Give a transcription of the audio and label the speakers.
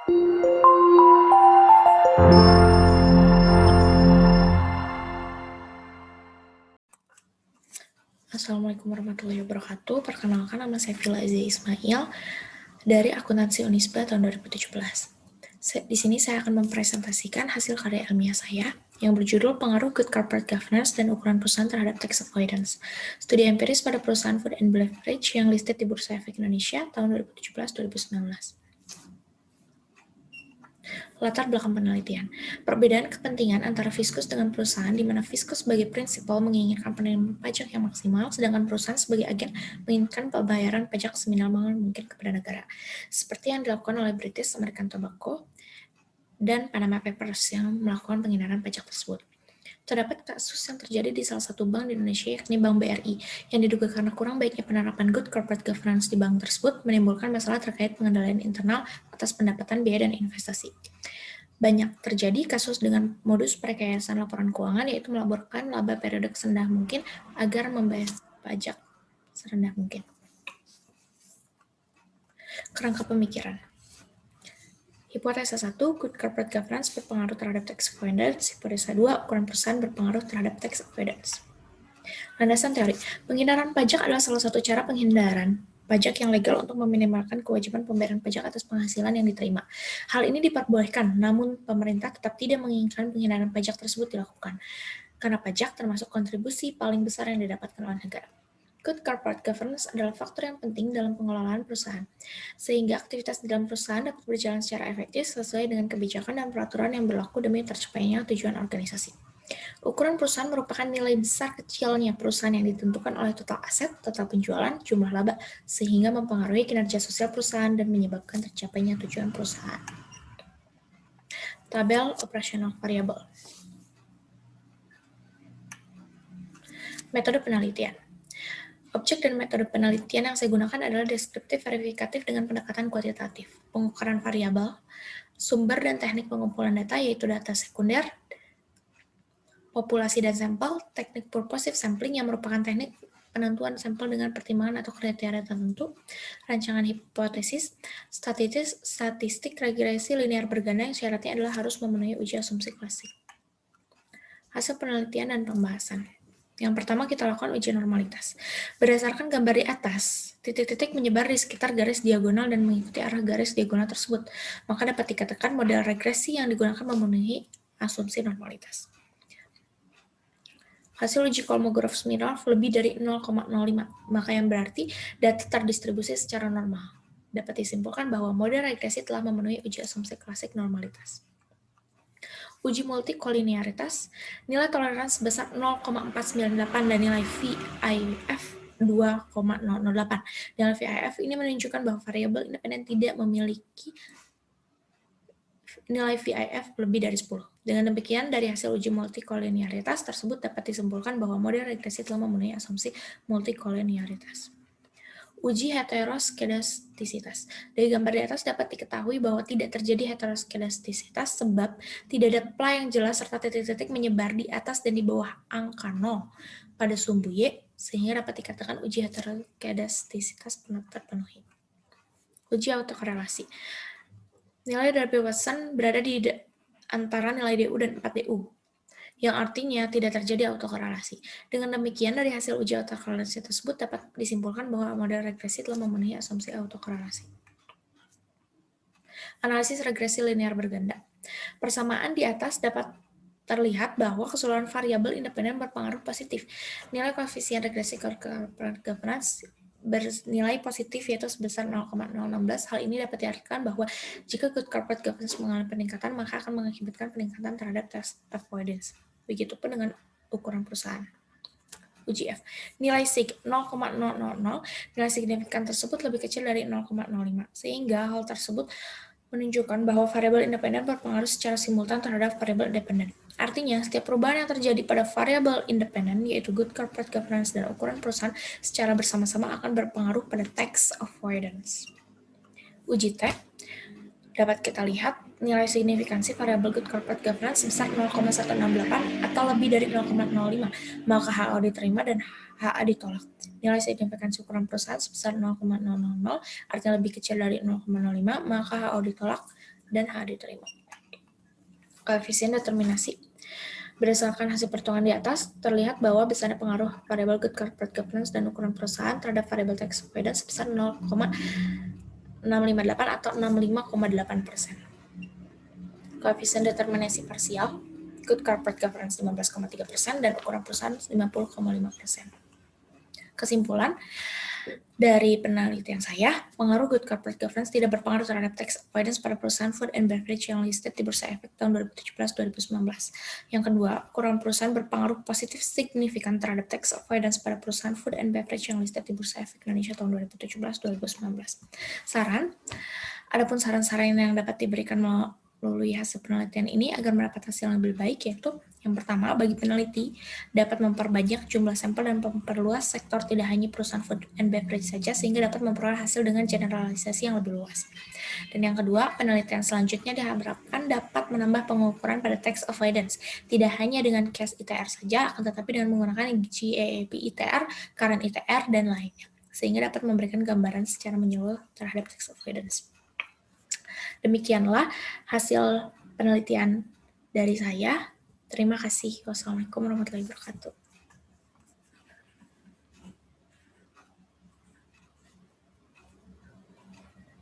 Speaker 1: Assalamualaikum warahmatullahi wabarakatuh. Perkenalkan, nama saya Vila Azia Ismail dari Akuntansi Unisba tahun 2017. Di sini saya akan mempresentasikan hasil karya ilmiah saya yang berjudul Pengaruh Good Corporate Governance dan Ukuran Perusahaan Terhadap Tax Avoidance. Studi empiris pada perusahaan food and beverage yang listed di Bursa Efek Indonesia tahun 2017-2019. Latar belakang penelitian. Perbedaan kepentingan antara fiskus dengan perusahaan di mana fiskus sebagai prinsipal menginginkan penerimaan pajak yang maksimal, sedangkan perusahaan sebagai agen menginginkan pembayaran pajak seminimal mungkin kepada negara. Seperti yang dilakukan oleh British American Tobacco dan Panama Papers yang melakukan penghindaran pajak tersebut. Terdapat kasus yang terjadi di salah satu bank di Indonesia, yakni Bank BRI, yang diduga karena kurang baiknya penerapan good corporate governance di bank tersebut menimbulkan masalah terkait pengendalian internal atas pendapatan biaya dan investasi. Banyak terjadi kasus dengan modus perekayasaan laporan keuangan, yaitu melaporkan laba periode serendah mungkin agar membayar pajak serendah mungkin. Kerangka pemikiran. Hipotesa 1, good corporate governance berpengaruh terhadap tax avoidance. Hipotesa 2, ukuran perusahaan berpengaruh terhadap tax avoidance. Landasan teori, penghindaran pajak adalah salah satu cara penghindaran pajak yang legal untuk meminimalkan kewajiban pembayaran pajak atas penghasilan yang diterima. Hal ini diperbolehkan, namun pemerintah tetap tidak menginginkan penghindaran pajak tersebut dilakukan, karena pajak termasuk kontribusi paling besar yang didapatkan oleh negara. Good corporate governance adalah faktor yang penting dalam pengelolaan perusahaan, sehingga aktivitas di dalam perusahaan dapat berjalan secara efektif sesuai dengan kebijakan dan peraturan yang berlaku demi tercapainya tujuan organisasi. Ukuran perusahaan merupakan nilai besar kecilnya perusahaan yang ditentukan oleh total aset, total penjualan, jumlah laba, sehingga mempengaruhi kinerja sosial perusahaan dan menyebabkan tercapainya tujuan perusahaan. Tabel operasional variabel. Metode penelitian. Objek dan metode penelitian yang saya gunakan adalah deskriptif verifikatif dengan pendekatan kuantitatif, pengukuran variabel, sumber dan teknik pengumpulan data yaitu data sekunder, populasi dan sampel, teknik purposive sampling yang merupakan teknik penentuan sampel dengan pertimbangan atau kriteria tertentu, rancangan hipotesis, statistik regresi linear berganda yang syaratnya adalah harus memenuhi uji asumsi klasik. Hasil penelitian dan pembahasan. Yang pertama kita lakukan uji normalitas. Berdasarkan gambar di atas, titik-titik menyebar di sekitar garis diagonal dan mengikuti arah garis diagonal tersebut, maka dapat dikatakan model regresi yang digunakan memenuhi asumsi normalitas. Hasil uji Kolmogorov-Smirnov lebih dari 0,05, maka yang berarti data terdistribusi secara normal. Dapat disimpulkan bahwa model regresi telah memenuhi uji asumsi klasik normalitas. Uji multikolinearitas, nilai toleransi sebesar 0,498 dan nilai VIF 2,008. Nilai VIF ini menunjukkan bahwa variabel independen tidak memiliki nilai VIF lebih dari 10. Dengan demikian, dari hasil uji multikolinearitas tersebut dapat disimpulkan bahwa model regresi telah memenuhi asumsi multikolinearitas. Uji heteroskedastisitas. Dari gambar di atas dapat diketahui bahwa tidak terjadi heteroskedastisitas sebab tidak ada ply yang jelas serta titik-titik menyebar di atas dan di bawah angka 0 pada sumbu Y, sehingga dapat dikatakan uji heteroskedastisitas terpenuhi. Uji autokorelasi. Nilai dari bebasan berada di antara nilai DU dan 4DU, yang artinya tidak terjadi autokorelasi. Dengan demikian, dari hasil uji autokorelasi tersebut dapat disimpulkan bahwa model regresi telah memenuhi asumsi autokorelasi. Analisis regresi linear berganda. Persamaan di atas dapat terlihat bahwa keseluruhan variabel independen berpengaruh positif. Nilai koefisien regresi corporate governance bernilai positif yaitu sebesar 0,016. Hal ini dapat diartikan bahwa jika good corporate governance mengalami peningkatan, maka akan mengakibatkan peningkatan terhadap tax avoidance. Begitupun dengan ukuran perusahaan. Uji F. Nilai sig 0,000, nilai signifikan tersebut lebih kecil dari 0,05, sehingga hal tersebut menunjukkan bahwa variabel independen berpengaruh secara simultan terhadap variabel independen. Artinya, setiap perubahan yang terjadi pada variabel independen, yaitu good corporate governance dan ukuran perusahaan, secara bersama-sama akan berpengaruh pada tax avoidance. Uji T, dapat kita lihat nilai signifikansi variabel good corporate governance sebesar 0,168 atau lebih dari 0,05, maka HO diterima dan HA ditolak. Nilai signifikansi ukuran perusahaan sebesar 0,000, artinya lebih kecil dari 0,05, maka HO ditolak dan hak diterima. Koefisien determinasi. Berdasarkan hasil perhitungan di atas, terlihat bahwa besarnya pengaruh variabel good corporate governance dan ukuran perusahaan terhadap variabel tax avoidance sebesar 0,658 atau 65,8%. Koefisien determinasi parsial, good corporate governance 15,3% dan ukuran perusahaan 50,5%. Kesimpulan dari penelitian saya, pengaruh good corporate governance tidak berpengaruh terhadap tax avoidance pada perusahaan food and beverage yang listed di Bursa Efek tahun 2017-2019. Yang kedua, ukuran perusahaan berpengaruh positif signifikan terhadap tax avoidance pada perusahaan food and beverage yang listed di Bursa Efek Indonesia tahun 2017-2019. Adapun saran-saran yang dapat diberikan melalui hasil penelitian ini agar mendapat hasil yang lebih baik, yaitu yang pertama, bagi peneliti dapat memperbanyak jumlah sampel dan memperluas sektor tidak hanya perusahaan food and beverage saja sehingga dapat memperoleh hasil dengan generalisasi yang lebih luas. Dan yang kedua, penelitian selanjutnya diharapkan dapat menambah pengukuran pada tax avoidance, tidak hanya dengan case ITR saja, akan tetapi dengan menggunakan GAAP ITR, current ITR, dan lainnya, sehingga dapat memberikan gambaran secara menyeluruh terhadap tax avoidance. Demikianlah hasil penelitian dari saya. Terima kasih. Wassalamualaikum warahmatullahi wabarakatuh.